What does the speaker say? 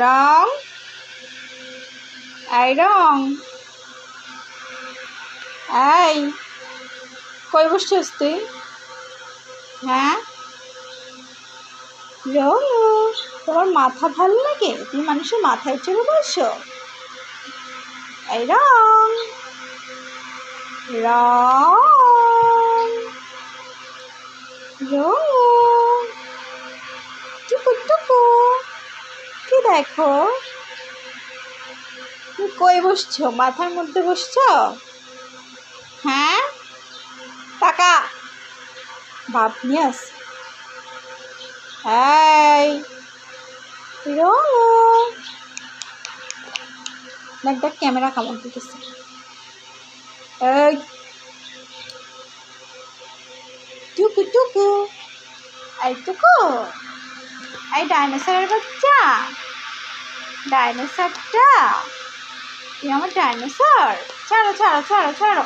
রং, এই রং, এই কই বসছিস তুই? হ্যাঁ, রং, তোমার মাথা ভালো লাগে? তুমি মানুষের মাথায় চড়ে বসো? এই রং, রং, রং, টুকু টুকু, কি দেখো? তুমি কই বসছো? মাথার মধ্যে বসছো? হ্যাঁ, টাকা ভাব নিয়ে আস। এই রং, দেখ দেখ ক্যামেরা কামড় দিতেছে। এই টুকু টুকু, এই টুকু, এই ডাইনোসরের বাচ্চা, ডাইনোসরটা, তুই আমার ডাইনোসর? ছাড়ো ছাড়ো ছাড়ো ছাড়ো।